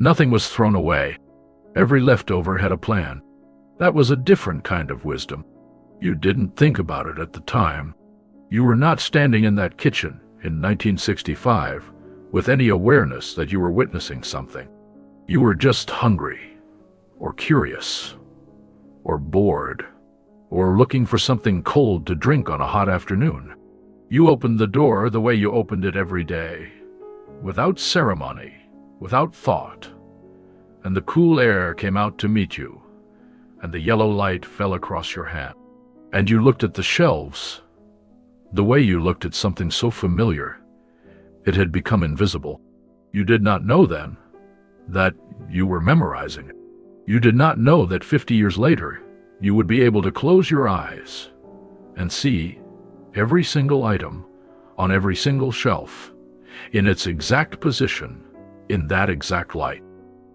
Nothing was thrown away. Every leftover had a plan. That was a different kind of wisdom. You didn't think about it at the time. You were not standing in that kitchen in 1965 with any awareness that you were witnessing something. You were just hungry, or curious, or bored, or looking for something cold to drink on a hot afternoon. You opened the door the way you opened it every day, without ceremony, without thought, and the cool air came out to meet you, and the yellow light fell across your hand. And you looked at the shelves, the way you looked at something so familiar, it had become invisible. You did not know then that you were memorizing it. You did not know that 50 years later, you would be able to close your eyes and see every single item on every single shelf in its exact position, in that exact light.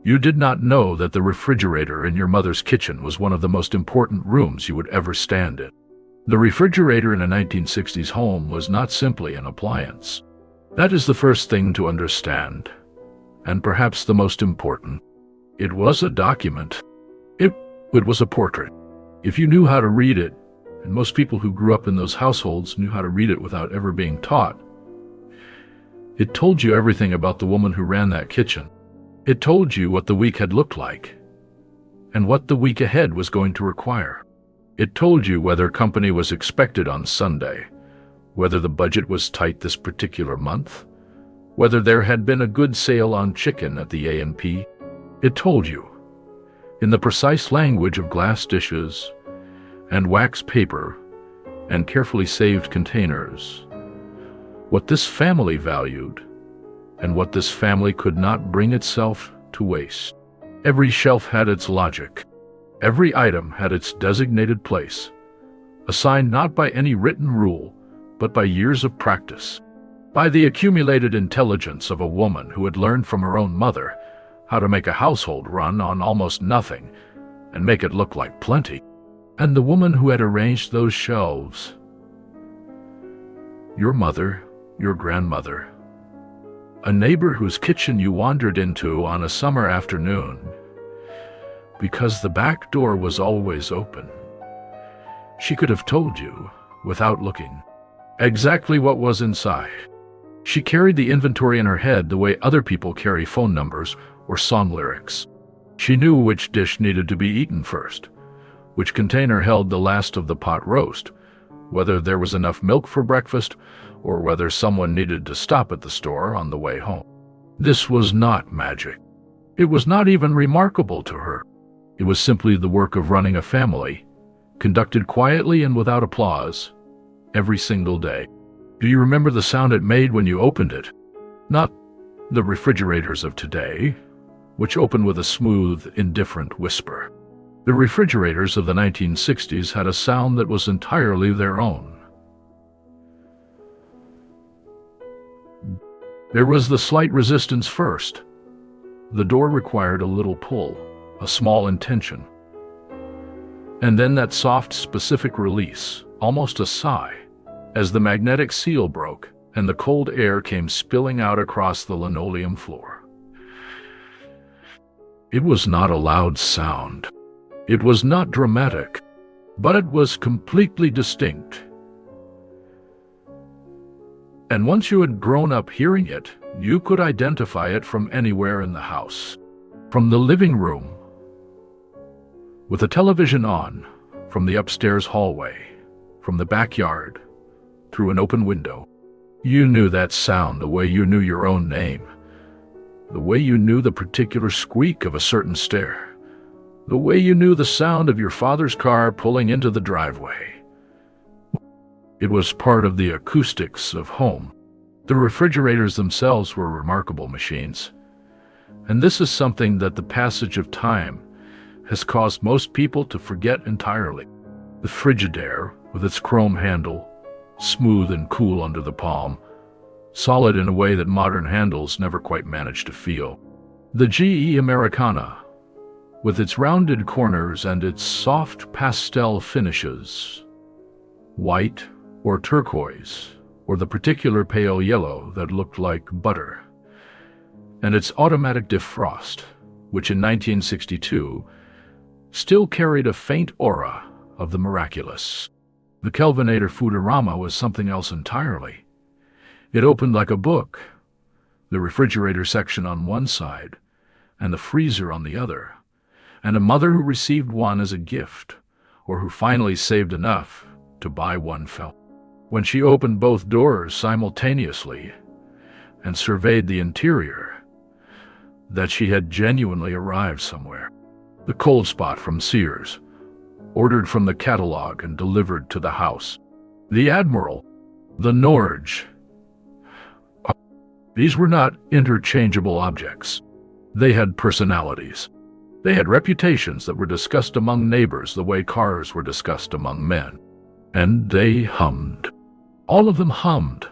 You did not know that the refrigerator in your mother's kitchen was one of the most important rooms you would ever stand in. The refrigerator in a 1960s home was not simply an appliance. That is the first thing to understand, and perhaps the most important. It was a document. It was a portrait. If you knew how to read it, and most people who grew up in those households knew how to read it without ever being taught, it told you everything about the woman who ran that kitchen. It told you what the week had looked like, and what the week ahead was going to require. It told you whether company was expected on Sunday, whether the budget was tight this particular month, whether there had been a good sale on chicken at the A&P. It told you, in the precise language of glass dishes and wax paper and carefully saved containers, what this family valued and what this family could not bring itself to waste. Every shelf had its logic. Every item had its designated place, assigned not by any written rule, but by years of practice, by the accumulated intelligence of a woman who had learned from her own mother how to make a household run on almost nothing and make it look like plenty. And the woman who had arranged those shelves, your mother, your grandmother, a neighbor whose kitchen you wandered into on a summer afternoon, because the back door was always open. She could have told you, without looking, exactly what was inside. She carried the inventory in her head the way other people carry phone numbers or song lyrics. She knew which dish needed to be eaten first, which container held the last of the pot roast, whether there was enough milk for breakfast, or whether someone needed to stop at the store on the way home. This was not magic. It was not even remarkable to her. It was simply the work of running a family, conducted quietly and without applause, every single day. Do you remember the sound it made when you opened it? Not the refrigerators of today, which open with a smooth, indifferent whisper. The refrigerators of the 1960s had a sound that was entirely their own. There was the slight resistance first. The door required a little pull, a small intention. And then that soft, specific release, almost a sigh, as the magnetic seal broke and the cold air came spilling out across the linoleum floor. It was not a loud sound. It was not dramatic, but it was completely distinct. And once you had grown up hearing it, you could identify it from anywhere in the house. From the living room, with the television on, from the upstairs hallway, from the backyard, through an open window. You knew that sound the way you knew your own name, the way you knew the particular squeak of a certain stair, the way you knew the sound of your father's car pulling into the driveway. It was part of the acoustics of home. The refrigerators themselves were remarkable machines. And this is something that the passage of time has caused most people to forget entirely. The Frigidaire, with its chrome handle, smooth and cool under the palm, solid in a way that modern handles never quite managed to feel. The GE Americana, with its rounded corners and its soft pastel finishes, white or turquoise, or the particular pale yellow that looked like butter, and its automatic defrost, which in 1962 still carried a faint aura of the miraculous. The Kelvinator Foodorama was something else entirely. It opened like a book, the refrigerator section on one side and the freezer on the other, and a mother who received one as a gift, or who finally saved enough to buy one, felt, when she opened both doors simultaneously and surveyed the interior, that she had genuinely arrived somewhere. The cold spot from Sears, ordered from the catalog and delivered to the house. The Admiral, the Norge. These were not interchangeable objects. They had personalities. They had reputations that were discussed among neighbors the way cars were discussed among men. And they hummed. All of them hummed.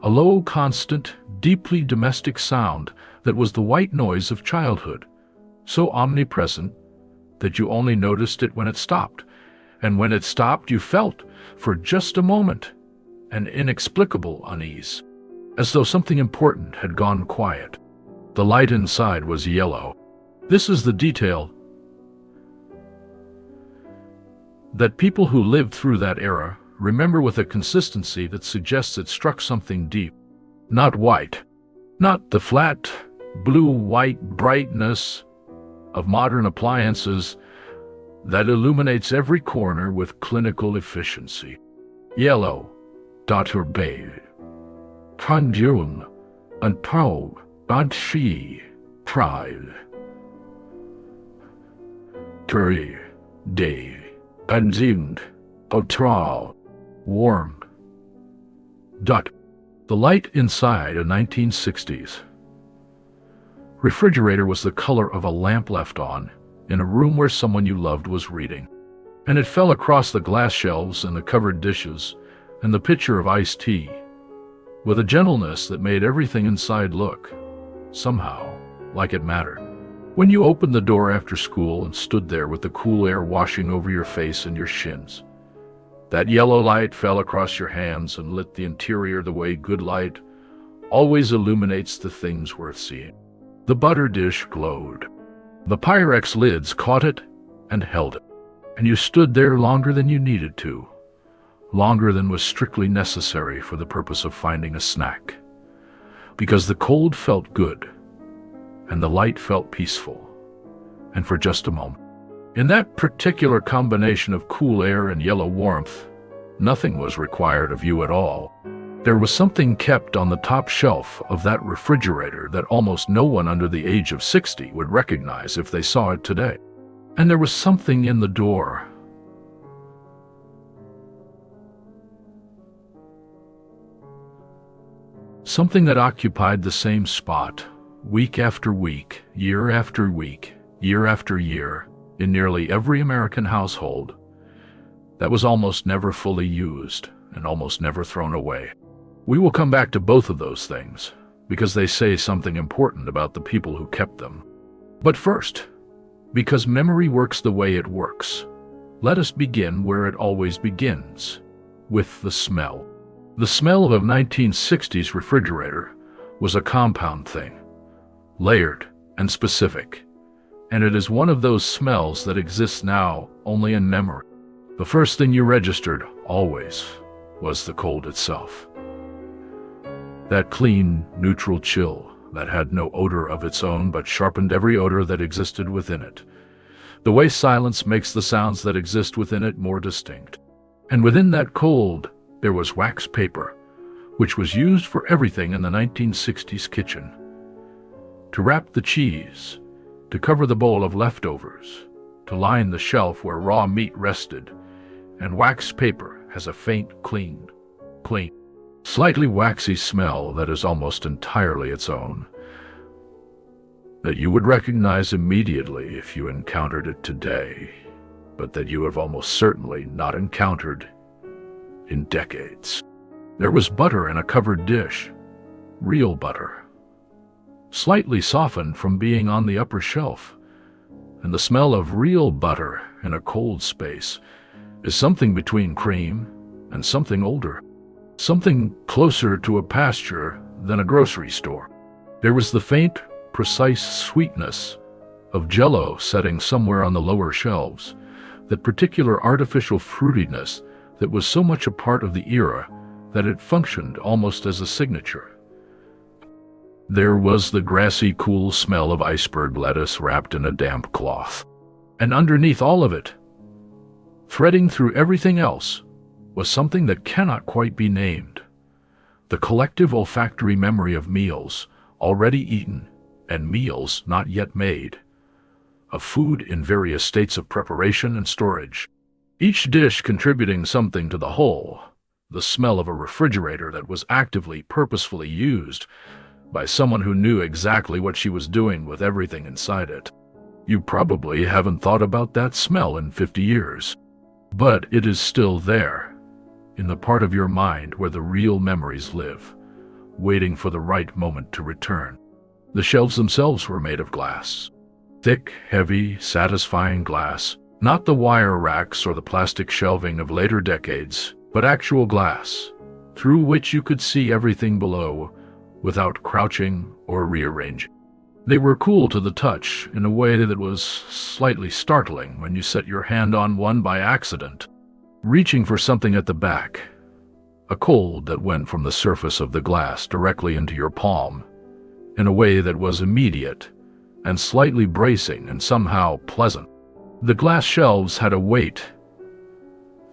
A low, constant, deeply domestic sound that was the white noise of childhood, so omnipresent that you only noticed it when it stopped. And when it stopped, you felt, for just a moment, an inexplicable unease, as though something important had gone quiet. The light inside was yellow. This is the detail that people who lived through that era remember with a consistency that suggests it struck something deep. Not white, not the flat, blue-white brightness of modern appliances that illuminates every corner with clinical efficiency. Yellow, Dr. Bay, Pandun, and Pau, and She, Pride, Curry, Day, and Zinged, Otral, Warm. Dot. The light inside a 1960s refrigerator was the color of a lamp left on in a room where someone you loved was reading, and it fell across the glass shelves and the covered dishes and the pitcher of iced tea with a gentleness that made everything inside look, somehow, like it mattered. When you opened the door after school and stood there with the cool air washing over your face and your shins, that yellow light fell across your hands and lit the interior the way good light always illuminates the things worth seeing. The butter dish glowed. The Pyrex lids caught it and held it, and you stood there longer than you needed to, longer than was strictly necessary for the purpose of finding a snack, because the cold felt good, and the light felt peaceful, and for just a moment. In that particular combination of cool air and yellow warmth, nothing was required of you at all. There was something kept on the top shelf of that refrigerator that almost no one under the age of 60 would recognize if they saw it today. And there was something in the door. Something that occupied the same spot, week after week, year after week, year after year, in nearly every American household, that was almost never fully used and almost never thrown away. We will come back to both of those things, because they say something important about the people who kept them. But first, because memory works the way it works, let us begin where it always begins, with the smell. The smell of a 1960s refrigerator was a compound thing, layered and specific, and it is one of those smells that exists now only in memory. The first thing you registered, always, was the cold itself. That clean, neutral chill that had no odor of its own but sharpened every odor that existed within it. The way silence makes the sounds that exist within it more distinct. And within that cold, there was wax paper, which was used for everything in the 1960s kitchen. To wrap the cheese, to cover the bowl of leftovers, to line the shelf where raw meat rested, and wax paper has a faint, clean, slightly waxy smell that is almost entirely its own, that you would recognize immediately if you encountered it today, but that you have almost certainly not encountered in decades. There was butter in a covered dish, real butter, slightly softened from being on the upper shelf, and the smell of real butter in a cold space is something between cream and something older, something closer to a pasture than a grocery store. There was the faint, precise sweetness of Jell-O setting somewhere on the lower shelves, that particular artificial fruitiness that was so much a part of the era that it functioned almost as a signature. There was the grassy, cool smell of iceberg lettuce wrapped in a damp cloth. And underneath all of it, threading through everything else, was something that cannot quite be named. The collective olfactory memory of meals already eaten and meals not yet made, of food in various states of preparation and storage, each dish contributing something to the whole, the smell of a refrigerator that was actively, purposefully used by someone who knew exactly what she was doing with everything inside it. You probably haven't thought about that smell in 50 years, but it is still there, in the part of your mind where the real memories live, waiting for the right moment to return. The shelves themselves were made of glass. Thick, heavy, satisfying glass, not the wire racks or the plastic shelving of later decades, but actual glass, through which you could see everything below without crouching or rearranging. They were cool to the touch in a way that was slightly startling when you set your hand on one by accident, reaching for something at the back, a cold that went from the surface of the glass directly into your palm, in a way that was immediate and slightly bracing and somehow pleasant. The glass shelves had a weight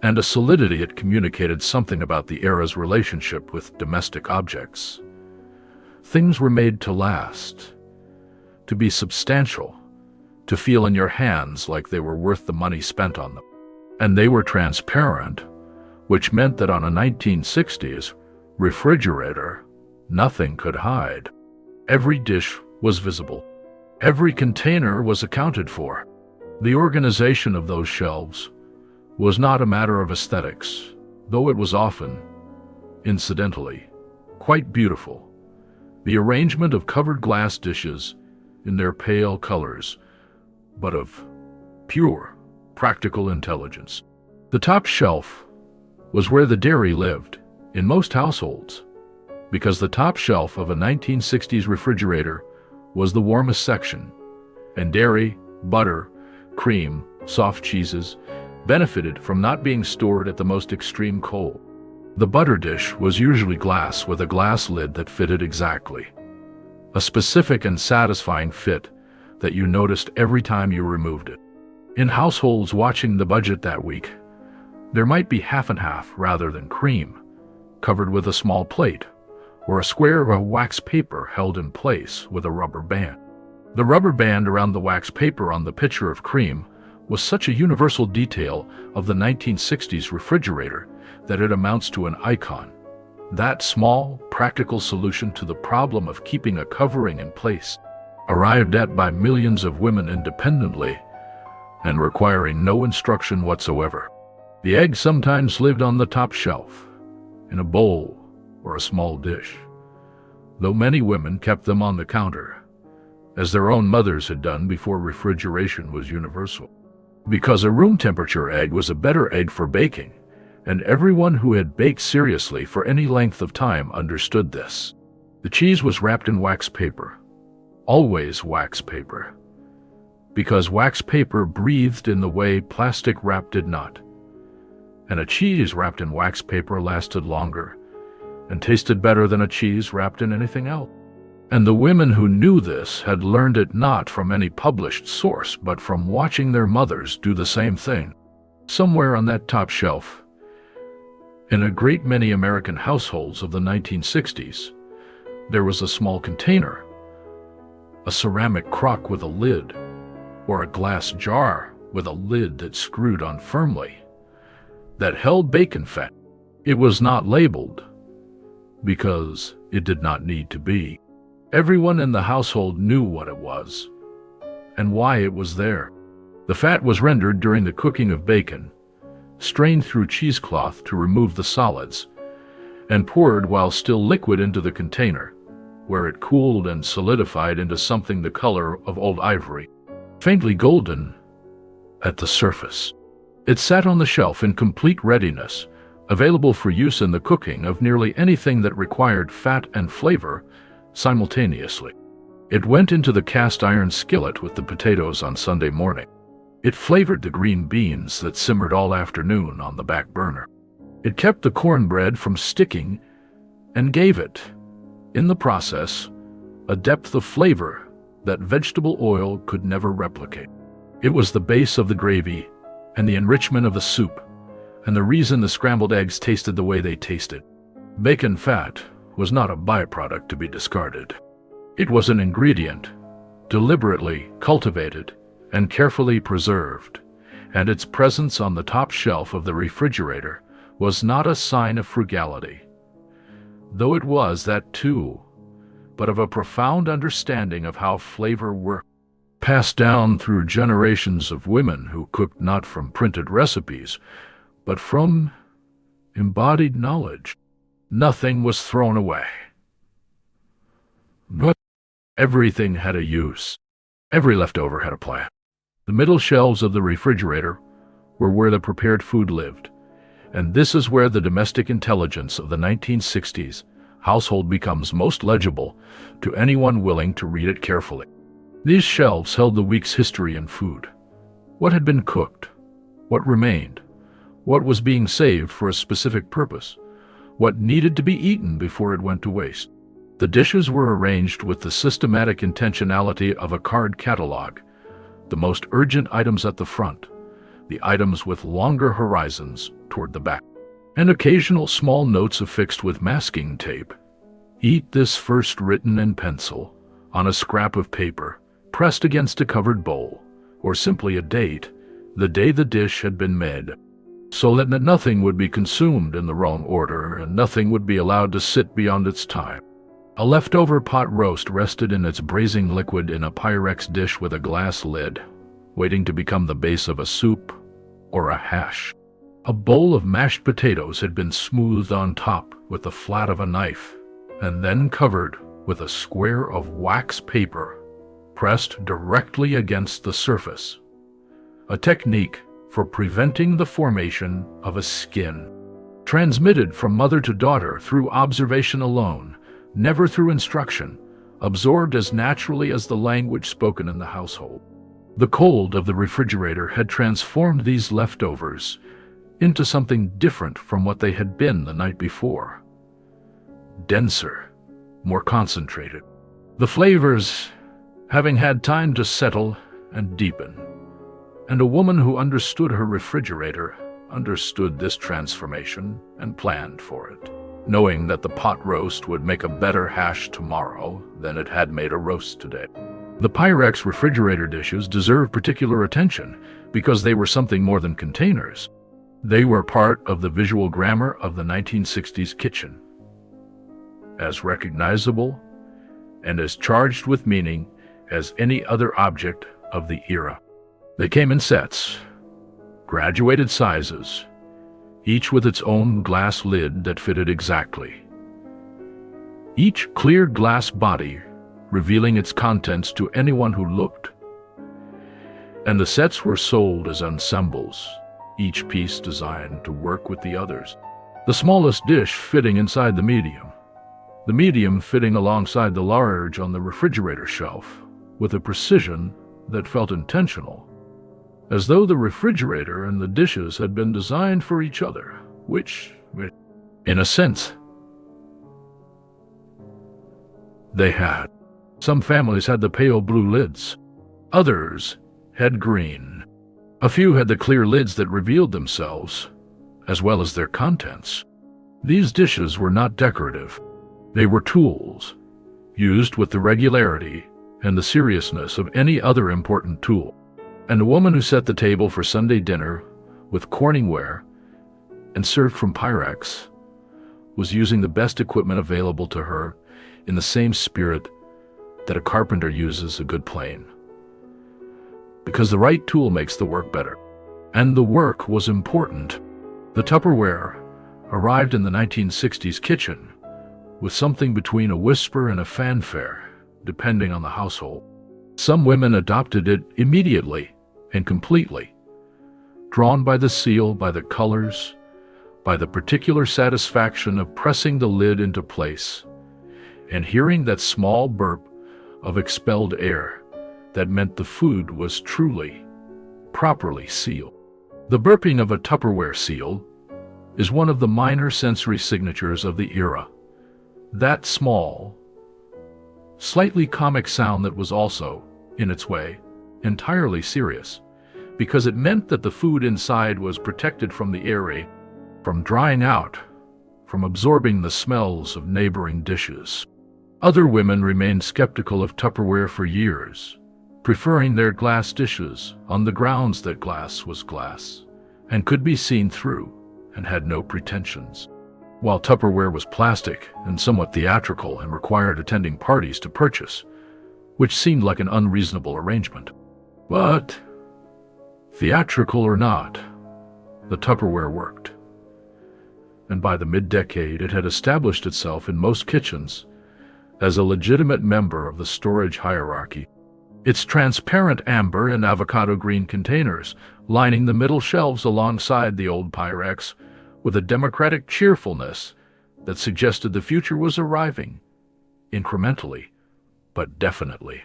and a solidity that communicated something about the era's relationship with domestic objects. Things were made to last, to be substantial, to feel in your hands like they were worth the money spent on them. And they were transparent, which meant that on a 1960s refrigerator, nothing could hide. Every dish was visible. Every container was accounted for. The organization of those shelves was not a matter of aesthetics, though it was often, incidentally, quite beautiful. The arrangement of covered glass dishes in their pale colors, but of pure, practical intelligence. The top shelf was where the dairy lived in most households, because the top shelf of a 1960s refrigerator was the warmest section, and dairy, butter, cream, soft cheeses benefited from not being stored at the most extreme cold. The butter dish was usually glass with a glass lid that fitted exactly, a specific and satisfying fit that you noticed every time you removed it. In households watching the budget that week, there might be half and half rather than cream, covered with a small plate, or a square of wax paper held in place with a rubber band. The rubber band around the wax paper on the pitcher of cream was such a universal detail of the 1960s refrigerator that it amounts to an icon. That small, practical solution to the problem of keeping a covering in place, arrived at by millions of women independently and requiring no instruction whatsoever. The egg sometimes lived on the top shelf, in a bowl or a small dish, though many women kept them on the counter, as their own mothers had done before refrigeration was universal. Because a room temperature egg was a better egg for baking, and everyone who had baked seriously for any length of time understood this. The cheese was wrapped in wax paper, always wax paper, because wax paper breathed in the way plastic wrap did not, and a cheese wrapped in wax paper lasted longer and tasted better than a cheese wrapped in anything else. And the women who knew this had learned it not from any published source, but from watching their mothers do the same thing. Somewhere on that top shelf, in a great many American households of the 1960s, there was a small container, a ceramic crock with a lid, or a glass jar with a lid that screwed on firmly, that held bacon fat. It was not labeled, because it did not need to be. Everyone in the household knew what it was, and why it was there. The fat was rendered during the cooking of bacon, strained through cheesecloth to remove the solids, and poured while still liquid into the container, where it cooled and solidified into something the color of old ivory, faintly golden at the surface. It sat on the shelf in complete readiness, available for use in the cooking of nearly anything that required fat and flavor simultaneously. It went into the cast-iron skillet with the potatoes on Sunday morning. It flavored the green beans that simmered all afternoon on the back burner. It kept the cornbread from sticking and gave it, in the process, a depth of flavor that vegetable oil could never replicate. It was the base of the gravy and the enrichment of the soup, and the reason the scrambled eggs tasted the way they tasted. Bacon fat was not a byproduct to be discarded. It was an ingredient, deliberately cultivated and carefully preserved, and its presence on the top shelf of the refrigerator was not a sign of frugality, though it was that too, but of a profound understanding of how flavor worked, passed down through generations of women who cooked not from printed recipes, but from embodied knowledge. Nothing was thrown away. But everything had a use. Every leftover had a plan. The middle shelves of the refrigerator were where the prepared food lived, and this is where the domestic intelligence of the 1960s household becomes most legible to anyone willing to read it carefully. These shelves held the week's history in food. What had been cooked? What remained? What was being saved for a specific purpose? What needed to be eaten before it went to waste? The dishes were arranged with the systematic intentionality of a card catalog, the most urgent items at the front, the items with longer horizons toward the back, and occasional small notes affixed with masking tape. Eat this first written in pencil, on a scrap of paper, pressed against a covered bowl, or simply a date, the day the dish had been made, so that nothing would be consumed in the wrong order and nothing would be allowed to sit beyond its time. A leftover pot roast rested in its braising liquid in a Pyrex dish with a glass lid, waiting to become the base of a soup or a hash. A bowl of mashed potatoes had been smoothed on top with the flat of a knife, and then covered with a square of wax paper pressed directly against the surface, a technique for preventing the formation of a skin. Transmitted from mother to daughter through observation alone, never through instruction, absorbed as naturally as the language spoken in the household. The cold of the refrigerator had transformed these leftovers into something different from what they had been the night before. Denser, more concentrated. The flavors having had time to settle and deepen. And a woman who understood her refrigerator understood this transformation and planned for it, knowing that the pot roast would make a better hash tomorrow than it had made a roast today. The Pyrex refrigerator dishes deserve particular attention because they were something more than containers. They were part of the visual grammar of the 1960s kitchen, as recognizable and as charged with meaning as any other object of the era. They came in sets, graduated sizes, each with its own glass lid that fitted exactly. Each clear glass body revealing its contents to anyone who looked. And the sets were sold as ensembles, each piece designed to work with the others. The smallest dish fitting inside the medium fitting alongside the large on the refrigerator shelf, with a precision that felt intentional, as though the refrigerator and the dishes had been designed for each other, which, in a sense, they had. Some families had the pale blue lids. Others had green. A few had the clear lids that revealed themselves, as well as their contents. These dishes were not decorative. They were tools, used with the regularity and the seriousness of any other important tool. And the woman who set the table for Sunday dinner with Corningware and served from Pyrex was using the best equipment available to her in the same spirit that a carpenter uses a good plane. Because the right tool makes the work better. And the work was important. The Tupperware arrived in the 1960s kitchen with something between a whisper and a fanfare, depending on the household. Some women adopted it immediately and completely, drawn by the seal, by the colors, by the particular satisfaction of pressing the lid into place and hearing that small burp of expelled air that meant the food was truly, properly sealed. The burping of a Tupperware seal is one of the minor sensory signatures of the era. That small, slightly comic sound that was also, in its way, entirely serious, because it meant that the food inside was protected from the air, from drying out, from absorbing the smells of neighboring dishes. Other women remained skeptical of Tupperware for years, preferring their glass dishes on the grounds that glass was glass and could be seen through and had no pretensions, while Tupperware was plastic and somewhat theatrical and required attending parties to purchase, which seemed like an unreasonable arrangement. But, theatrical or not, the Tupperware worked. And by the mid-decade, it had established itself in most kitchens as a legitimate member of the storage hierarchy. Its transparent amber and avocado green containers lining the middle shelves alongside the old Pyrex with a democratic cheerfulness that suggested the future was arriving, incrementally, but definitely.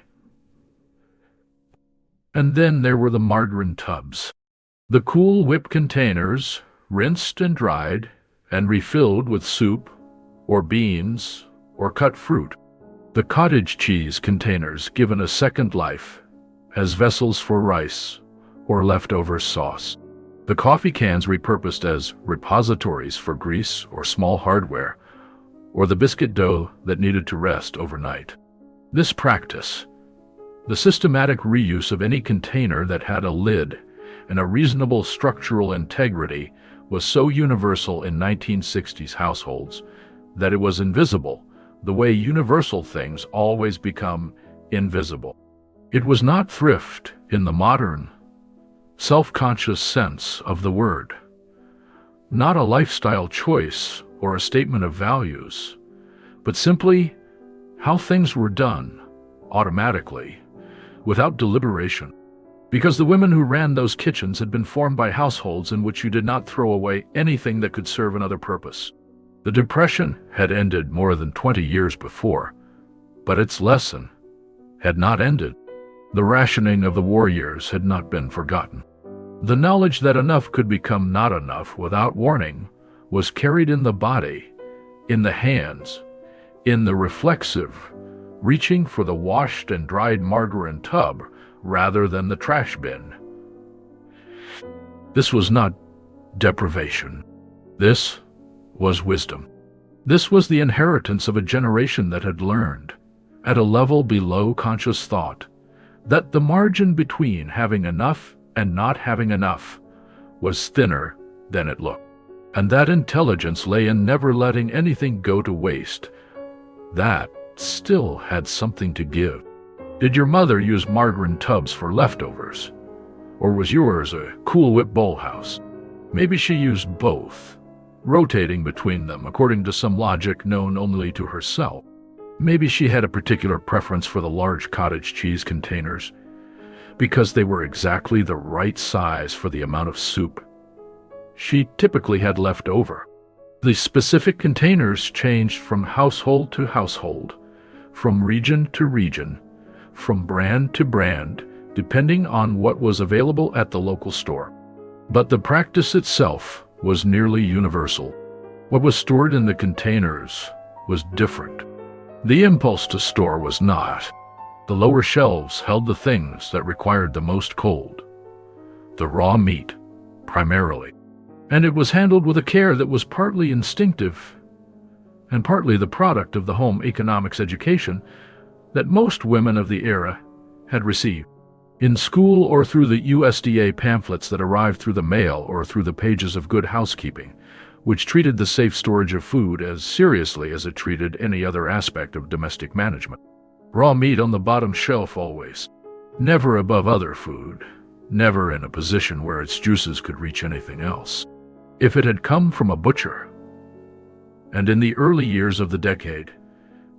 And then there were the margarine tubs. The Cool Whip containers, rinsed and dried, and refilled with soup, or beans, or cut fruit. The cottage cheese containers given a second life, as vessels for rice, or leftover sauce. The coffee cans repurposed as repositories for grease or small hardware, or the biscuit dough that needed to rest overnight. This practice, the systematic reuse of any container that had a lid and a reasonable structural integrity, was so universal in 1960s households that it was invisible, the way universal things always become invisible. It was not thrift in the modern, self-conscious sense of the word, not a lifestyle choice or a statement of values, but simply how things were done, automatically, without deliberation. Because the women who ran those kitchens had been formed by households in which you did not throw away anything that could serve another purpose. The Depression had ended more than 20 years before, but its lesson had not ended. The rationing of the war years had not been forgotten. The knowledge that enough could become not enough without warning was carried in the body, in the hands, in the reflexive, reaching for the washed and dried margarine tub rather than the trash bin. This was not deprivation. This was wisdom. This was the inheritance of a generation that had learned, at a level below conscious thought, that the margin between having enough and not having enough was thinner than it looked, and that intelligence lay in never letting anything go to waste. That still had something to give. Did your mother use margarine tubs for leftovers? Or was yours a Cool Whip bowl house? Maybe she used both, rotating between them according to some logic known only to herself. Maybe she had a particular preference for the large cottage cheese containers, because they were exactly the right size for the amount of soup she typically had left over. The specific containers changed from household to household, from region to region, from brand to brand, depending on what was available at the local store. But the practice itself was nearly universal. What was stored in the containers was different. The impulse to store was not. The lower shelves held the things that required the most cold, the raw meat, primarily. And it was handled with a care that was partly instinctive and partly the product of the home economics education that most women of the era had received. In school or through the USDA pamphlets that arrived through the mail or through the pages of Good Housekeeping, which treated the safe storage of food as seriously as it treated any other aspect of domestic management. Raw meat on the bottom shelf always, never above other food, never in a position where its juices could reach anything else. If it had come from a butcher, and in the early years of the decade,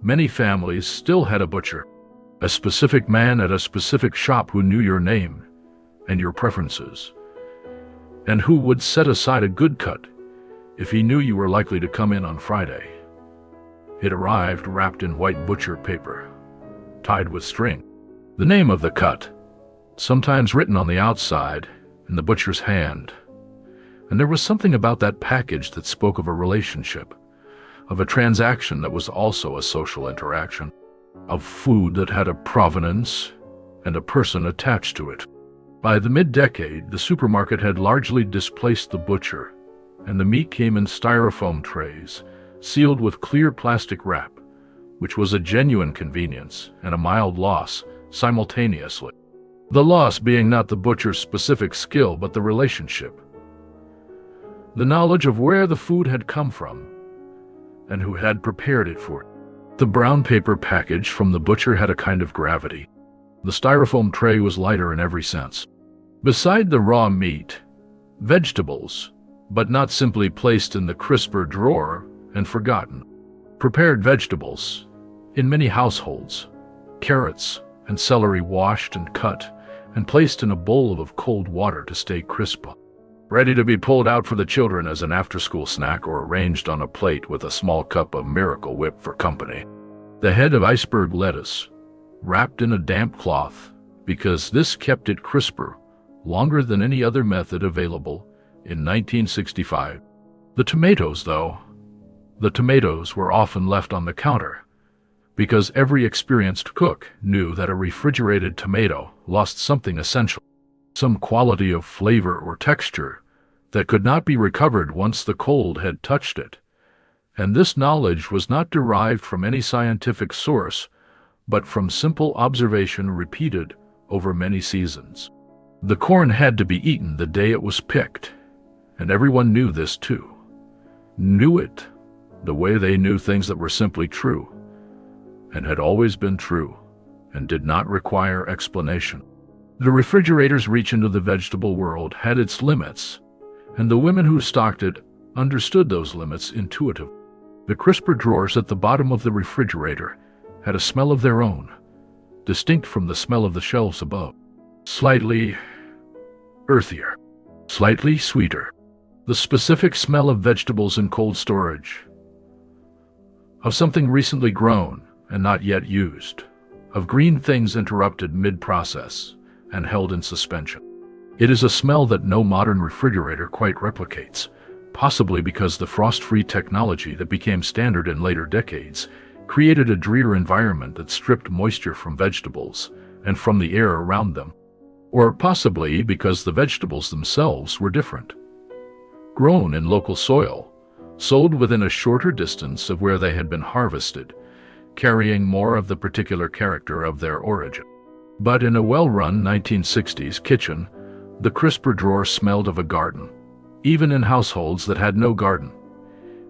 many families still had a butcher, a specific man at a specific shop who knew your name and your preferences, and who would set aside a good cut if he knew you were likely to come in on Friday. It arrived wrapped in white butcher paper, tied with string. The name of the cut, sometimes written on the outside, in the butcher's hand. And there was something about that package that spoke of a relationship, of a transaction that was also a social interaction, of food that had a provenance and a person attached to it. By the mid-decade, the supermarket had largely displaced the butcher, and the meat came in styrofoam trays, sealed with clear plastic wrap, which was a genuine convenience and a mild loss simultaneously. The loss being not the butcher's specific skill, but the relationship. The knowledge of where the food had come from and who had prepared it for it. The brown paper package from the butcher had a kind of gravity. The styrofoam tray was lighter in every sense. Beside the raw meat, vegetables, but not simply placed in the crisper drawer and forgotten. Prepared vegetables, in many households, carrots and celery washed and cut and placed in a bowl of cold water to stay crisp, ready to be pulled out for the children as an after-school snack or arranged on a plate with a small cup of Miracle Whip for company. The head of iceberg lettuce, wrapped in a damp cloth, because this kept it crisper longer than any other method available in 1965. The tomatoes, though, the tomatoes were often left on the counter, because every experienced cook knew that a refrigerated tomato lost something essential, some quality of flavor or texture that could not be recovered once the cold had touched it. And this knowledge was not derived from any scientific source, but from simple observation repeated over many seasons. The corn had to be eaten the day it was picked, and everyone knew this too. Knew it the way they knew things that were simply true, and had always been true, and did not require explanation. The refrigerator's reach into the vegetable world had its limits, and the women who stocked it understood those limits intuitively. The crisper drawers at the bottom of the refrigerator had a smell of their own, distinct from the smell of the shelves above. Slightly earthier, slightly sweeter. The specific smell of vegetables in cold storage, of something recently grown and not yet used, of green things interrupted mid-process and held in suspension. It is a smell that no modern refrigerator quite replicates, possibly because the frost-free technology that became standard in later decades created a drear environment that stripped moisture from vegetables and from the air around them, or possibly because the vegetables themselves were different. Grown in local soil, sold within a shorter distance of where they had been harvested, carrying more of the particular character of their origin. But in a well-run 1960s kitchen, the crisper drawer smelled of a garden, even in households that had no garden,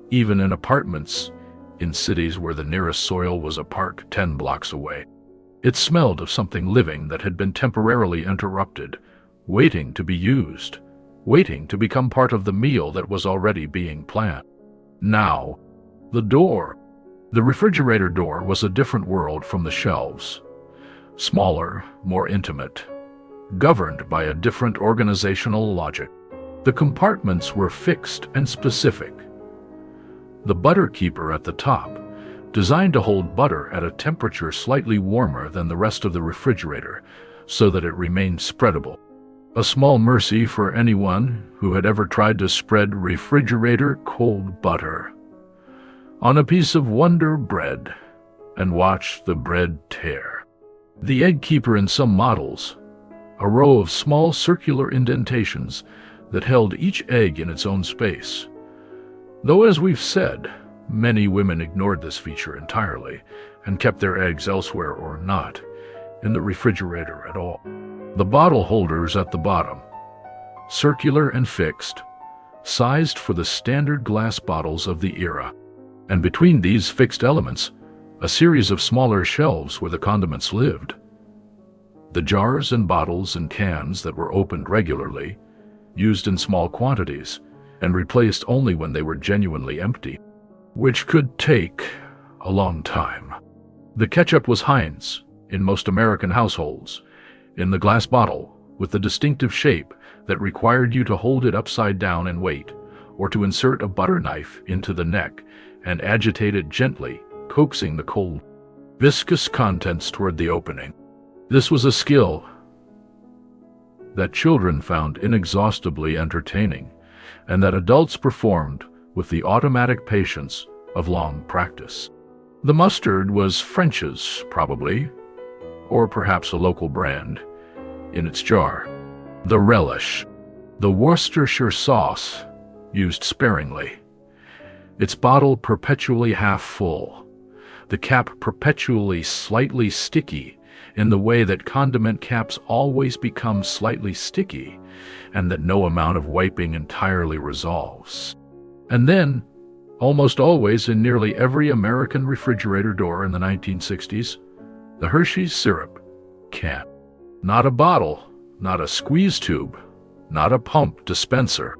even in apartments in cities where the nearest soil was a park 10 blocks away. It smelled of something living that had been temporarily interrupted, waiting to be used, waiting to become part of the meal that was already being planned. Now, the refrigerator door was a different world from the shelves. Smaller, more intimate, governed by a different organizational logic. The compartments were fixed and specific. The butter keeper at the top, designed to hold butter at a temperature slightly warmer than the rest of the refrigerator so that it remained spreadable. A small mercy for anyone who had ever tried to spread refrigerator cold butter on a piece of Wonder bread and watch the bread tear. The egg keeper in some models, a row of small circular indentations that held each egg in its own space. Though, as we've said, many women ignored this feature entirely and kept their eggs elsewhere or not in the refrigerator at all. The bottle holders at the bottom, circular and fixed, sized for the standard glass bottles of the era. And between these fixed elements, a series of smaller shelves where the condiments lived. The jars and bottles and cans that were opened regularly, used in small quantities, and replaced only when they were genuinely empty, which could take a long time. The ketchup was Heinz in most American households, in the glass bottle with the distinctive shape that required you to hold it upside down and wait, or to insert a butter knife into the neck and agitate it gently, coaxing the cold. viscous contents toward the opening. This was a skill that children found inexhaustibly entertaining, and that adults performed with the automatic patience of long practice. The mustard was French's, probably, or perhaps a local brand, in its jar. The relish, the Worcestershire sauce, used sparingly. Its bottle perpetually half full, the cap perpetually slightly sticky, in the way that condiment caps always become slightly sticky, and that no amount of wiping entirely resolves. And then, almost always in nearly every American refrigerator door in the 1960s, the Hershey's syrup can. Not a bottle, not a squeeze tube, not a pump dispenser.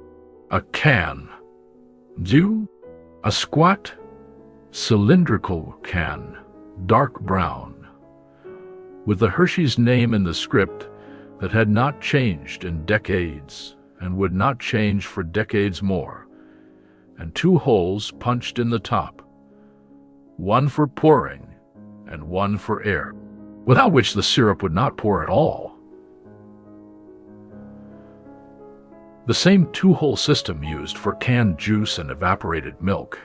A can. A squat, cylindrical can, dark brown, with the Hershey's name in the script that had not changed in decades and would not change for decades more, and 2 holes punched in the top, one for pouring and one for air, without which the syrup would not pour at all. The same 2-hole system used for canned juice and evaporated milk,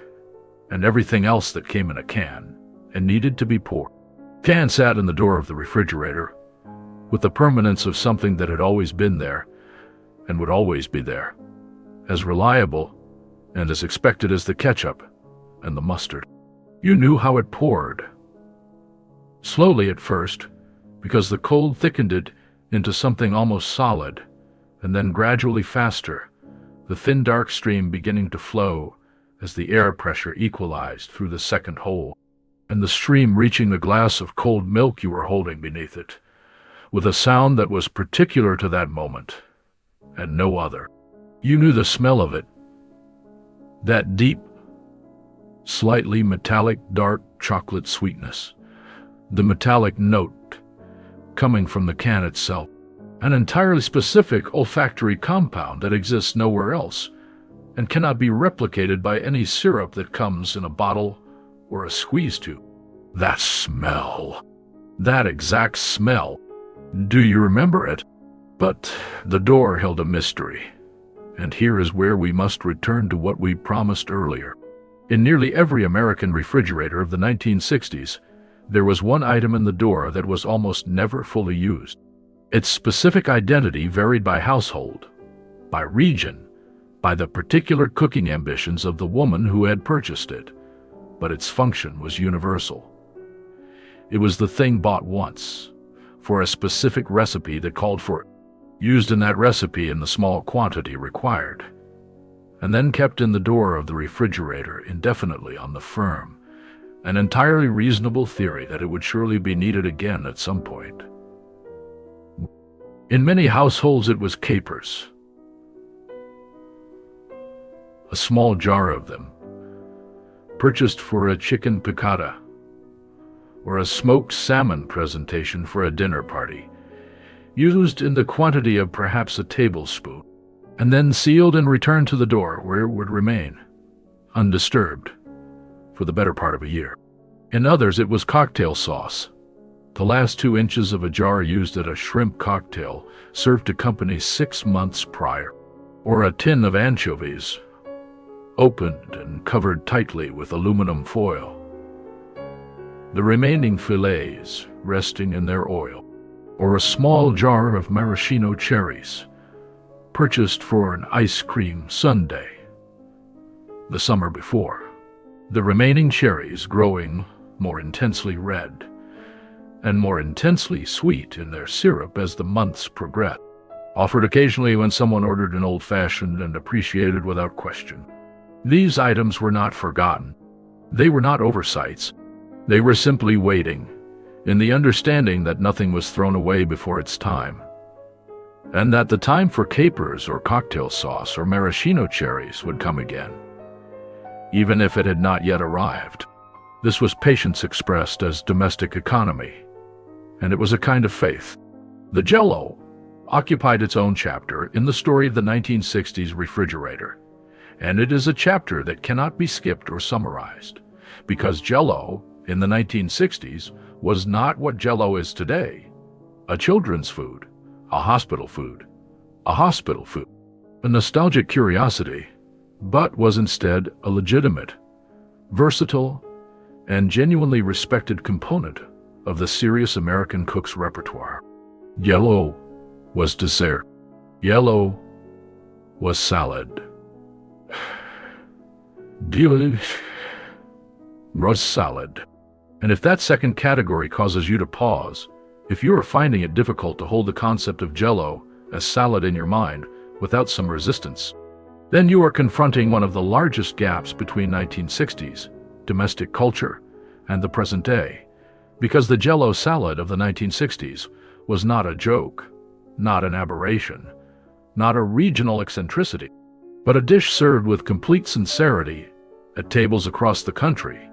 and everything else that came in a can and needed to be poured. Can sat in the door of the refrigerator, with the permanence of something that had always been there and would always be there, as reliable and as expected as the ketchup and the mustard. You knew how it poured. Slowly at first, because the cold thickened it into something almost solid, and then gradually faster, the thin dark stream beginning to flow as the air pressure equalized through the second hole, and the stream reaching the glass of cold milk you were holding beneath it, with a sound that was particular to that moment, and no other. You knew the smell of it, that deep, slightly metallic dark chocolate sweetness, the metallic note coming from the can itself, an entirely specific olfactory compound that exists nowhere else and cannot be replicated by any syrup that comes in a bottle or a squeeze tube. That smell, that exact smell. Do you remember it? But the door held a mystery, and here is where we must return to what we promised earlier. In nearly every American refrigerator of the 1960s, there was one item in the door that was almost never fully used. Its specific identity varied by household, by region, by the particular cooking ambitions of the woman who had purchased it, but its function was universal. It was the thing bought once, for a specific recipe that called for it, used in that recipe in the small quantity required, and then kept in the door of the refrigerator indefinitely on the firm, an entirely reasonable theory that it would surely be needed again at some point. In many households it was capers, a small jar of them, purchased for a chicken piccata, or a smoked salmon presentation for a dinner party, used in the quantity of perhaps a tablespoon, and then sealed and returned to the door where it would remain, undisturbed, for the better part of a year. In others it was cocktail sauce, the last 2 inches of a jar used at a shrimp cocktail served to company 6 months prior, or a tin of anchovies, opened and covered tightly with aluminum foil, the remaining fillets resting in their oil, or a small jar of maraschino cherries, purchased for an ice cream sundae the summer before, the remaining cherries growing more intensely red and more intensely sweet in their syrup as the months progressed, offered occasionally when someone ordered an old-fashioned and appreciated without question. These items were not forgotten. They were not oversights. They were simply waiting, in the understanding that nothing was thrown away before its time, and that the time for capers or cocktail sauce or maraschino cherries would come again, even if it had not yet arrived. This was patience expressed as domestic economy, and it was a kind of faith. The Jell-O occupied its own chapter in the story of the 1960s refrigerator, and it is a chapter that cannot be skipped or summarized, because Jell-O in the 1960s was not what Jell-O is today. A children's food, a hospital food, a nostalgic curiosity, but was instead a legitimate, versatile, and genuinely respected component of the serious American cook's repertoire. Jell-O was dessert. Jell-O was salad. Was salad. And if that second category causes you to pause, if you are finding it difficult to hold the concept of Jell-O as salad in your mind without some resistance, then you are confronting one of the largest gaps between 1960s domestic culture and the present day, because the Jell-O salad of the 1960s was not a joke, not an aberration, not a regional eccentricity, but a dish served with complete sincerity at tables across the country,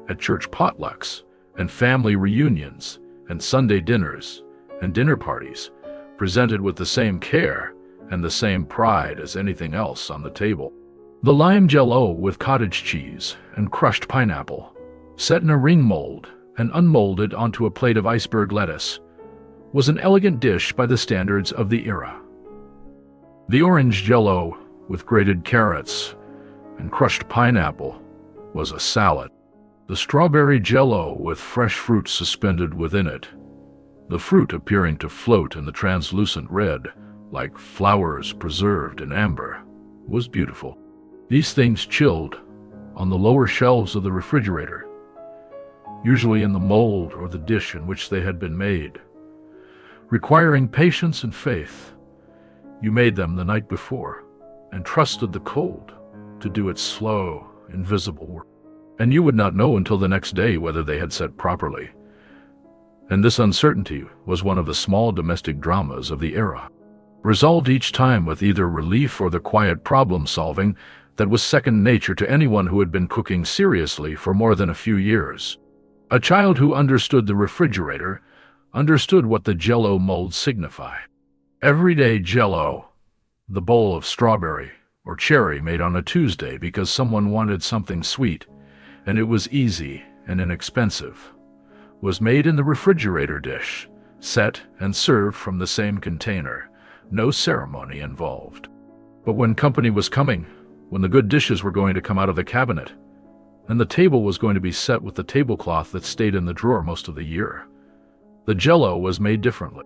at church potlucks and family reunions and Sunday dinners and dinner parties, presented with the same care and the same pride as anything else on the table. The lime Jell-O with cottage cheese and crushed pineapple, set in a ring mold and unmolded onto a plate of iceberg lettuce, was an elegant dish by the standards of the era. The orange Jell-O with grated carrots and crushed pineapple was a salad. The strawberry Jell-O with fresh fruit suspended within it, the fruit appearing to float in the translucent red like flowers preserved in amber, was beautiful. These things chilled on the lower shelves of the refrigerator, usually in the mold or the dish in which they had been made. Requiring patience and faith, you made them the night before and trusted the cold to do its slow, invisible work. And you would not know until the next day whether they had set properly. And this uncertainty was one of the small domestic dramas of the era, resolved each time with either relief or the quiet problem-solving that was second nature to anyone who had been cooking seriously for more than a few years. A child who understood the refrigerator understood what the Jell-O mold signified. Everyday Jell-O, the bowl of strawberry or cherry made on a Tuesday because someone wanted something sweet, and it was easy and inexpensive, was made in the refrigerator dish, set and served from the same container, no ceremony involved. But when company was coming, when the good dishes were going to come out of the cabinet, and the table was going to be set with the tablecloth that stayed in the drawer most of the year, the Jell-O was made differently.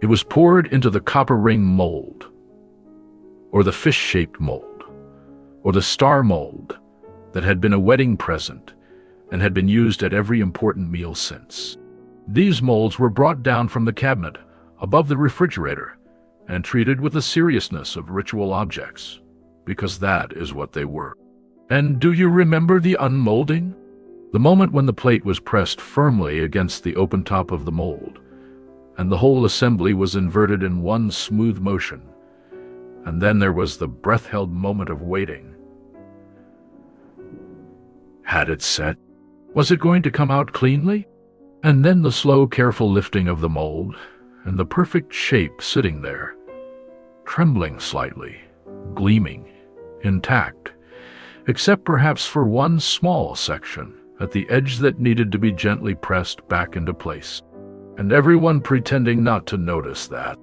It was poured into the copper ring mold, or the fish-shaped mold, or the star mold that had been a wedding present and had been used at every important meal since. These molds were brought down from the cabinet above the refrigerator and treated with the seriousness of ritual objects, because that is what they were. And do you remember the unmolding? The moment when the plate was pressed firmly against the open top of the mold, and the whole assembly was inverted in one smooth motion, and then there was the breath-held moment of waiting. Had it set? Was it going to come out cleanly? And then the slow, careful lifting of the mold, and the perfect shape sitting there, trembling slightly, gleaming, intact, except perhaps for one small section at the edge that needed to be gently pressed back into place. And everyone pretending not to notice that.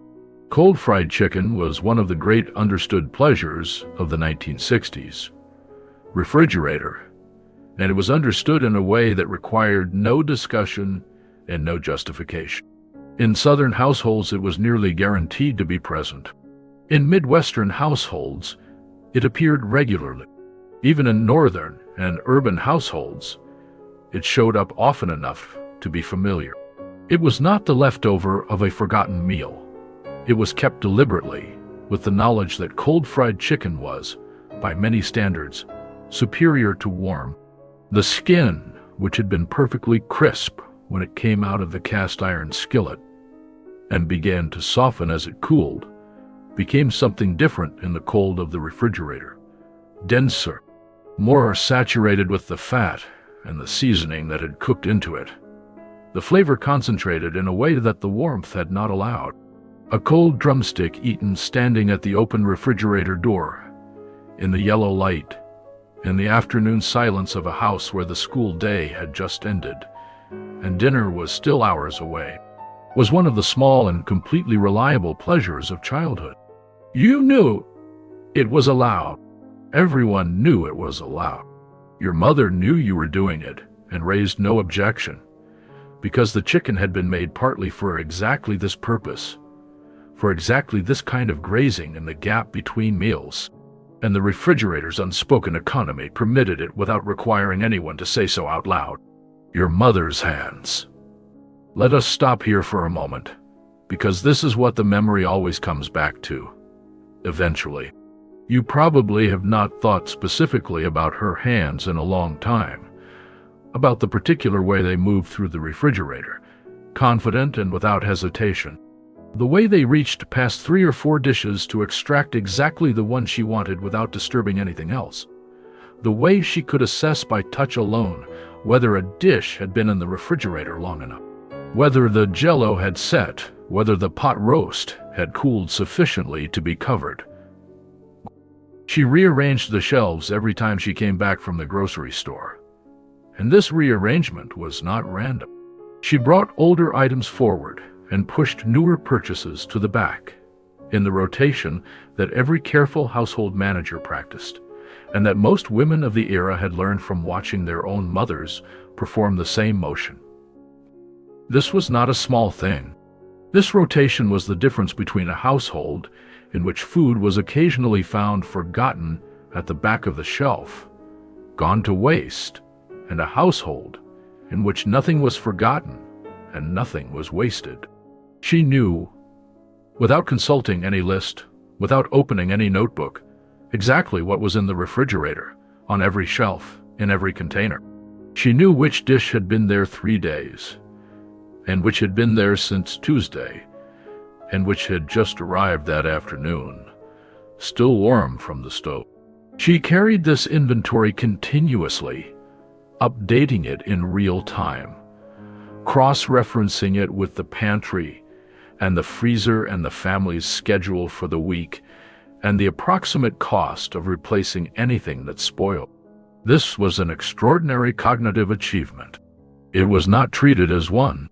Cold fried chicken was one of the great understood pleasures of the 1960s. Refrigerator. And it was understood in a way that required no discussion and no justification. In Southern households, it was nearly guaranteed to be present. In Midwestern households, it appeared regularly. Even in Northern and urban households, it showed up often enough to be familiar. It was not the leftover of a forgotten meal. It was kept deliberately, with the knowledge that cold fried chicken was, by many standards, superior to warm. The skin, which had been perfectly crisp when it came out of the cast iron skillet and began to soften as it cooled, became something different in the cold of the refrigerator. Denser, more saturated with the fat and the seasoning that had cooked into it. The flavor concentrated in a way that the warmth had not allowed. A cold drumstick eaten standing at the open refrigerator door, in the yellow light, in the afternoon silence of a house where the school day had just ended, and dinner was still hours away, was one of the small and completely reliable pleasures of childhood. You knew it was allowed. Everyone knew it was allowed. Your mother knew you were doing it and raised no objection, because the chicken had been made partly for exactly this purpose, for exactly this kind of grazing in the gap between meals, and the refrigerator's unspoken economy permitted it without requiring anyone to say so out loud. Your mother's hands. Let us stop here for a moment, because this is what the memory always comes back to, eventually. You probably have not thought specifically about her hands in a long time, about the particular way they moved through the refrigerator, confident and without hesitation. The way they reached past 3 or 4 dishes to extract exactly the one she wanted without disturbing anything else. The way she could assess by touch alone whether a dish had been in the refrigerator long enough, whether the Jell-O had set, whether the pot roast had cooled sufficiently to be covered. She rearranged the shelves every time she came back from the grocery store. And this rearrangement was not random. She brought older items forward and pushed newer purchases to the back, in the rotation that every careful household manager practiced, and that most women of the era had learned from watching their own mothers perform the same motion. This was not a small thing. This rotation was the difference between a household in which food was occasionally found forgotten at the back of the shelf, gone to waste, and a household in which nothing was forgotten and nothing was wasted. She knew, without consulting any list, without opening any notebook, exactly what was in the refrigerator, on every shelf, in every container. She knew which dish had been there 3 days, and which had been there since Tuesday, and which had just arrived that afternoon, still warm from the stove. She carried this inventory continuously, updating it in real time, cross-referencing it with the pantry and the freezer and the family's schedule for the week and the approximate cost of replacing anything that spoiled. This was an extraordinary cognitive achievement. It was not treated as one.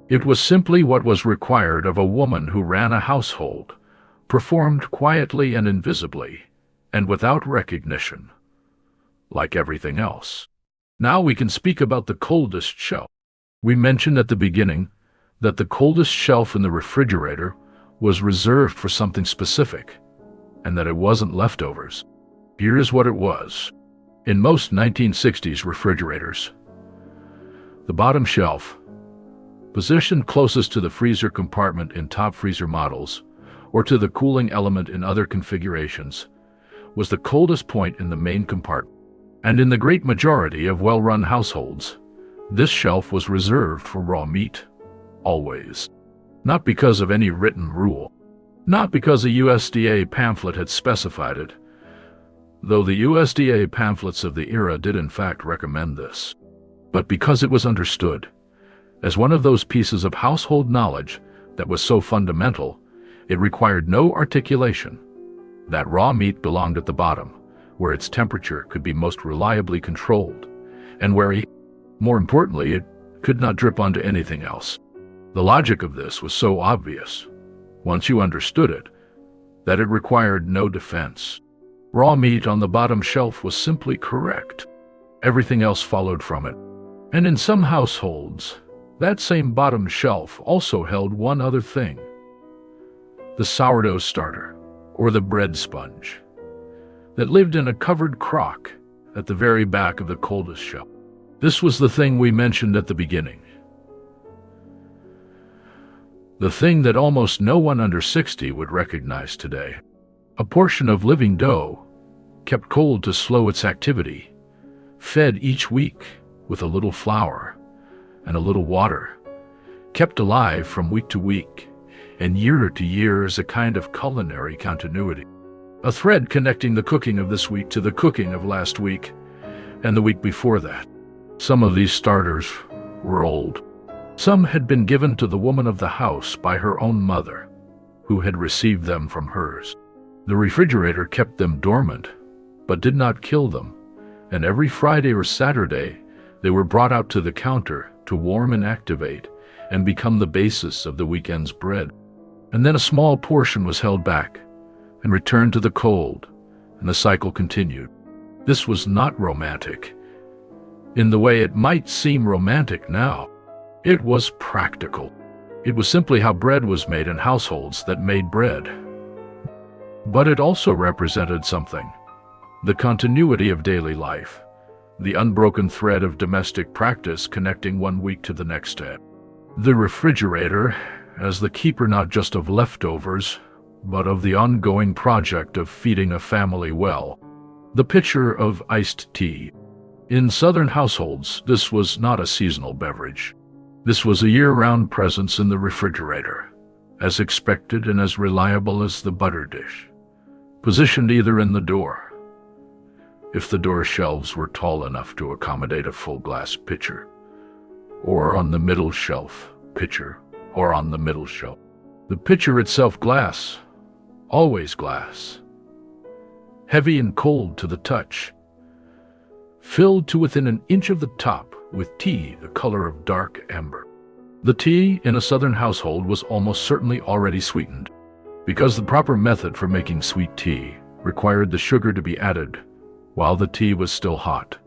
It was simply what was required of a woman who ran a household, performed quietly and invisibly, and without recognition, like everything else. Now we can speak about the coldest shelf. We mentioned at the beginning that the coldest shelf in the refrigerator was reserved for something specific, and that it wasn't leftovers. Here's what it was. In most 1960s refrigerators, the bottom shelf, positioned closest to the freezer compartment in top freezer models, or to the cooling element in other configurations, was the coldest point in the main compartment. And in the great majority of well-run households, this shelf was reserved for raw meat, always. Not because of any written rule, not because a USDA pamphlet had specified it, though the USDA pamphlets of the era did in fact recommend this, but because it was understood as one of those pieces of household knowledge that was so fundamental, it required no articulation, that raw meat belonged at the bottom, where its temperature could be most reliably controlled, and where, more importantly, it could not drip onto anything else. The logic of this was so obvious, once you understood it, that it required no defense. Raw meat on the bottom shelf was simply correct. Everything else followed from it. And in some households, that same bottom shelf also held one other thing: the sourdough starter, or the bread sponge, that lived in a covered crock at the very back of the coldest shelf. This was the thing we mentioned at the beginning. The thing that almost no one under 60 would recognize today. A portion of living dough, kept cold to slow its activity, fed each week with a little flour and a little water, kept alive from week to week and year to year as a kind of culinary continuity. A thread connecting the cooking of this week to the cooking of last week and the week before that. Some of these starters were old. Some had been given to the woman of the house by her own mother, who had received them from hers. The refrigerator kept them dormant, but did not kill them, and every Friday or Saturday, They were brought out to the counter to warm and activate and become the basis of the weekend's bread. And then a small portion was held back and returned to the cold, and the cycle continued. This was not romantic in the way it might seem romantic now. It was practical. It was simply how bread was made in households that made bread. But it also represented something: the continuity of daily life, the unbroken thread of domestic practice connecting one week to the next day. The refrigerator as the keeper not just of leftovers, but of the ongoing project of feeding a family well. The pitcher of iced tea. In Southern households, this was not a seasonal beverage. This was a year-round presence in the refrigerator, as expected and as reliable as the butter dish, positioned either in the door, if the door shelves were tall enough to accommodate a full glass pitcher, or on the middle shelf pitcher, or on the middle shelf. The pitcher itself glass, always glass, heavy and cold to the touch, filled to within an inch of the top with tea the color of dark amber. The tea in a Southern household was almost certainly already sweetened, because the proper method for making sweet tea required the sugar to be added while the tea was still hot,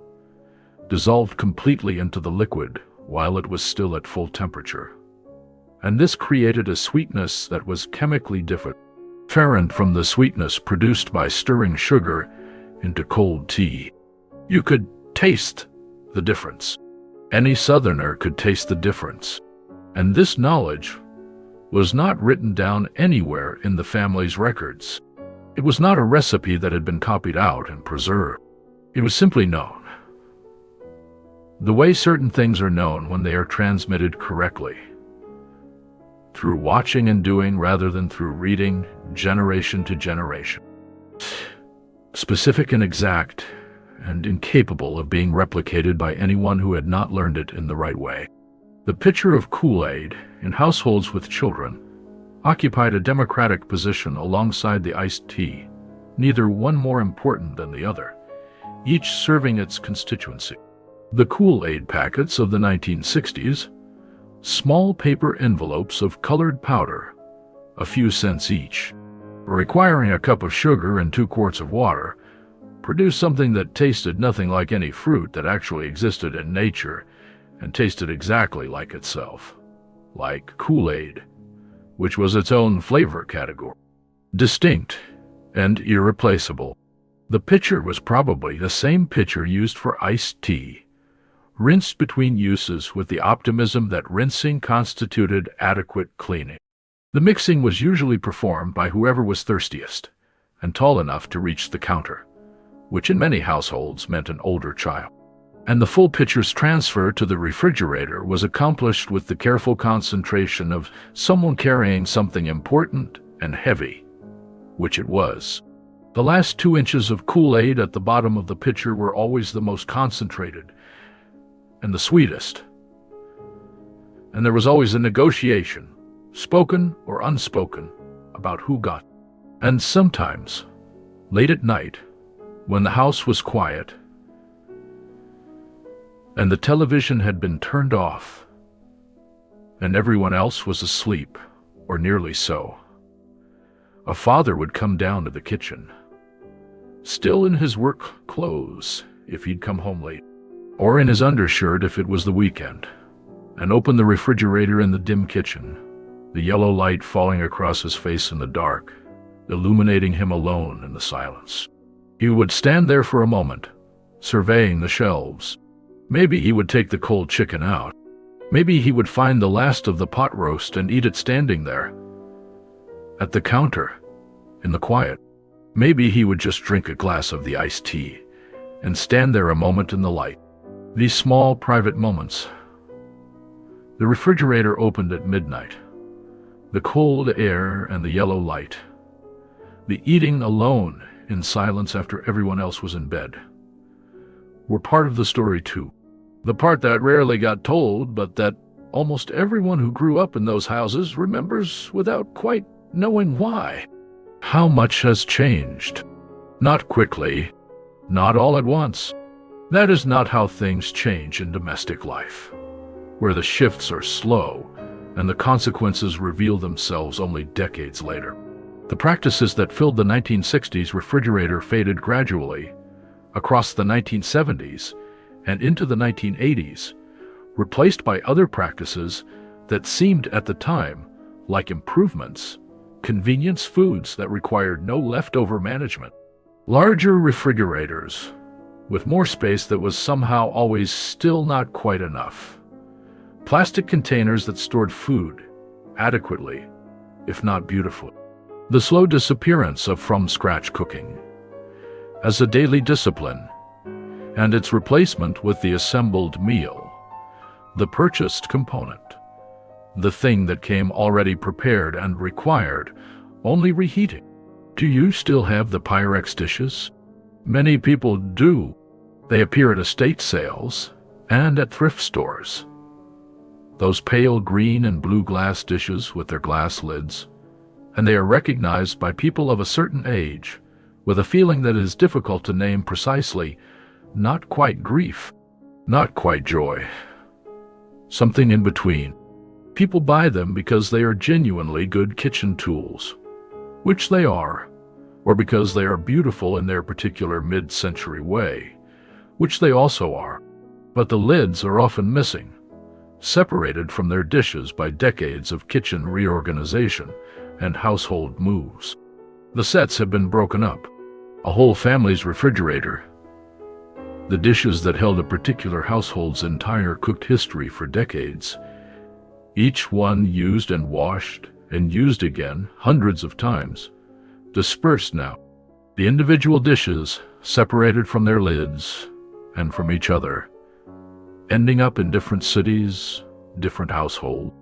dissolved completely into the liquid while it was still at full temperature. And this created a sweetness that was chemically different from the sweetness produced by stirring sugar into cold tea. You could taste the difference. Any Southerner could taste the difference. And this knowledge was not written down anywhere in the family's records. It was not a recipe that had been copied out and preserved. It was simply known. The way certain things are known when they are transmitted correctly, through watching and doing rather than through reading, generation to generation. Specific and exact, and incapable of being replicated by anyone who had not learned it in the right way. The pitcher of Kool-Aid in households with children occupied a democratic position alongside the iced tea, neither one more important than the other, each serving its constituency. The Kool-Aid packets of the 1960s, small paper envelopes of colored powder, a few cents each, requiring a cup of sugar and 2 quarts of water, produced something that tasted nothing like any fruit that actually existed in nature and tasted exactly like itself, like Kool-Aid, which was its own flavor category, distinct and irreplaceable. The pitcher was probably the same pitcher used for iced tea, rinsed between uses with the optimism that rinsing constituted adequate cleaning. The mixing was usually performed by whoever was thirstiest and tall enough to reach the counter, which in many households meant an older child. And the full pitcher's transfer to the refrigerator was accomplished with the careful concentration of someone carrying something important and heavy, which it was. The last 2 inches of Kool-Aid at the bottom of the pitcher were always the most concentrated and the sweetest. And there was always a negotiation, spoken or unspoken, about who got it. And sometimes, late at night, when the house was quiet and the television had been turned off and everyone else was asleep, or nearly so, a father would come down to the kitchen, still in his work clothes if he'd come home late, or in his undershirt if it was the weekend, and open the refrigerator in the dim kitchen, the yellow light falling across his face in the dark, illuminating him alone in the silence. He would stand there for a moment, surveying the shelves. Maybe he would take the cold chicken out. Maybe he would find the last of the pot roast and eat it standing there, at the counter, in the quiet. Maybe he would just drink a glass of the iced tea and stand there a moment in the light. These small, private moments. The refrigerator opened at midnight. The cold air and the yellow light. The eating alone in silence after everyone else was in bed were part of the story too. The part that rarely got told, but that almost everyone who grew up in those houses remembers without quite knowing why. How much has changed? Not quickly, not all at once. That is not how things change in domestic life, where the shifts are slow and the consequences reveal themselves only decades later. The practices that filled the 1960s refrigerator faded gradually across the 1970s and into the 1980s, replaced by other practices that seemed at the time like improvements, convenience foods that required no leftover management. Larger refrigerators, with more space that was somehow always still not quite enough. Plastic containers that stored food adequately, if not beautifully. The slow disappearance of from-scratch cooking as a daily discipline, and its replacement with the assembled meal, the purchased component, the thing that came already prepared and required only reheating. Do you still have the Pyrex dishes? Many people do. They appear at estate sales and at thrift stores. Those pale green and blue glass dishes with their glass lids, and they are recognized by people of a certain age with a feeling that is difficult to name precisely, not quite grief, not quite joy, something in between. People buy them because they are genuinely good kitchen tools, which they are, or because they are beautiful in their particular mid-century way, which they also are. But the lids are often missing, separated from their dishes by decades of kitchen reorganization and household moves. The sets have been broken up, a whole family's refrigerator. The dishes that held a particular household's entire cooked history for decades, each one used and washed and used again hundreds of times, dispersed now. The individual dishes separated from their lids and from each other, ending up in different cities, different households,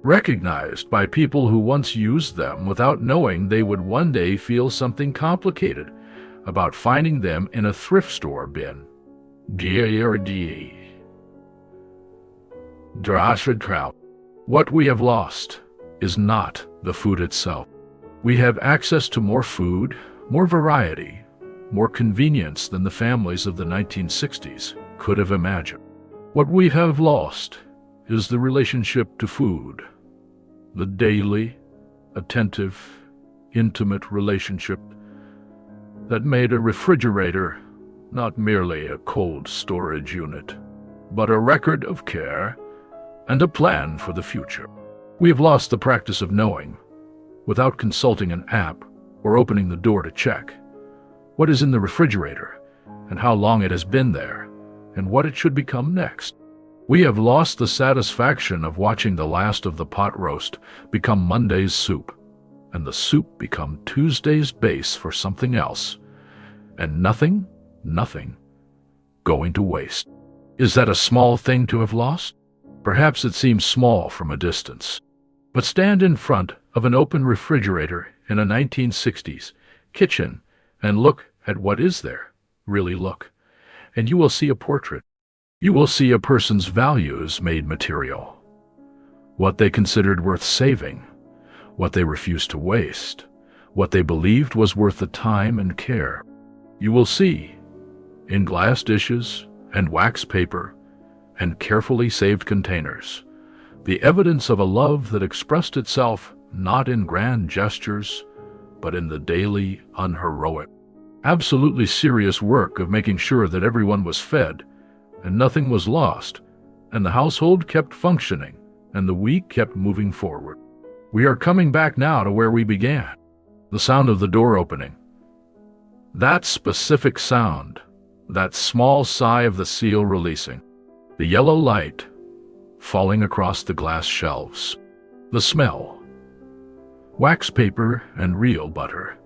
recognized by people who once used them without knowing they would one day feel something complicated about finding them in a thrift store bin. What we have lost is not the food itself. We have access to more food, more variety, more convenience than the families of the 1960s could have imagined. What we have lost is the relationship to food, the daily, attentive, intimate relationship that made a refrigerator not merely a cold storage unit, but a record of care and a plan for the future. We have lost the practice of knowing, without consulting an app or opening the door to check, what is in the refrigerator and how long it has been there and what it should become next. We have lost the satisfaction of watching the last of the pot roast become Monday's soup, and the soup become Tuesday's base for something else, and nothing going to waste. Is that a small thing to have lost? Perhaps it seems small from a distance. But stand in front of an open refrigerator in a 1960s kitchen and look at what is there. Really look. And you will see a portrait. You will see a person's values made material. What they considered worth saving. What they refused to waste. What they believed was worth the time and care. You will see, in glass dishes and wax paper and carefully saved containers, the evidence of a love that expressed itself not in grand gestures, but in the daily, unheroic, absolutely serious work of making sure that everyone was fed and nothing was lost, and the household kept functioning and the week kept moving forward. We are coming back now to where we began. The sound of the door opening. That specific sound, that small sigh of the seal releasing, the yellow light falling across the glass shelves, the smell, wax paper and real butter,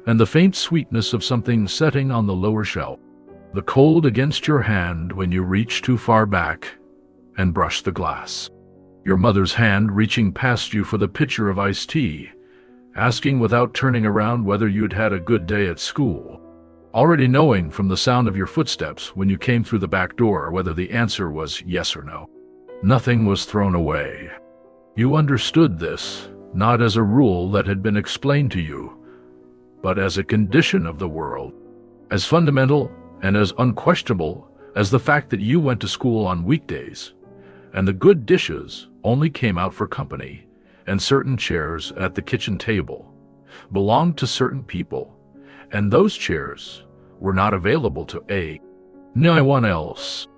and the faint sweetness of something setting on the lower shelf, the cold against your hand when you reach too far back and brush the glass, your mother's hand reaching past you for the pitcher of iced tea, asking without turning around whether you'd had a good day at school, already knowing from the sound of your footsteps when you came through the back door whether the answer was yes or no. Nothing was thrown away. You understood this, not as a rule that had been explained to you, but as a condition of the world, as fundamental and as unquestionable as the fact that you went to school on weekdays, and the good dishes only came out for company, and certain chairs at the kitchen table belonged to certain people, and those chairs were not available to no one else.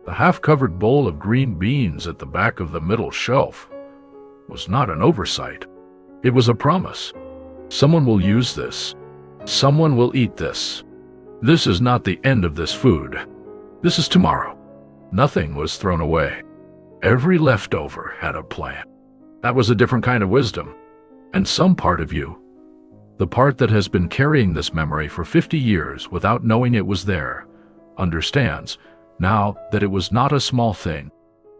The half-covered bowl of green beans at the back of the middle shelf was not an oversight. It was a promise. Someone will use this. Someone will eat this. This is not the end of this food. This is tomorrow. Nothing was thrown away. Every leftover had a plan. That was a different kind of wisdom. And some part of you, the part that has been carrying this memory for 50 years without knowing it was there, understands now that it was not a small thing,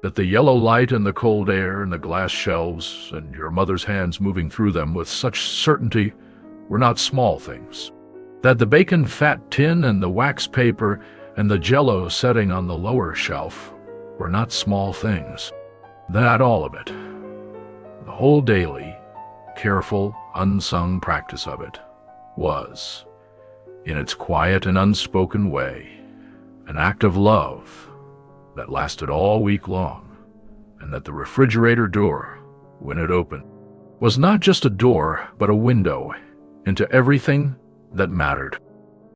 that the yellow light and the cold air and the glass shelves and your mother's hands moving through them with such certainty were not small things, that the bacon fat tin and the wax paper and the Jell-O setting on the lower shelf were not small things. That all of it, the whole daily, careful, unsung practice of it, was, in its quiet and unspoken way, an act of love that lasted all week long, and that the refrigerator door, when it opened, was not just a door but a window into everything that mattered.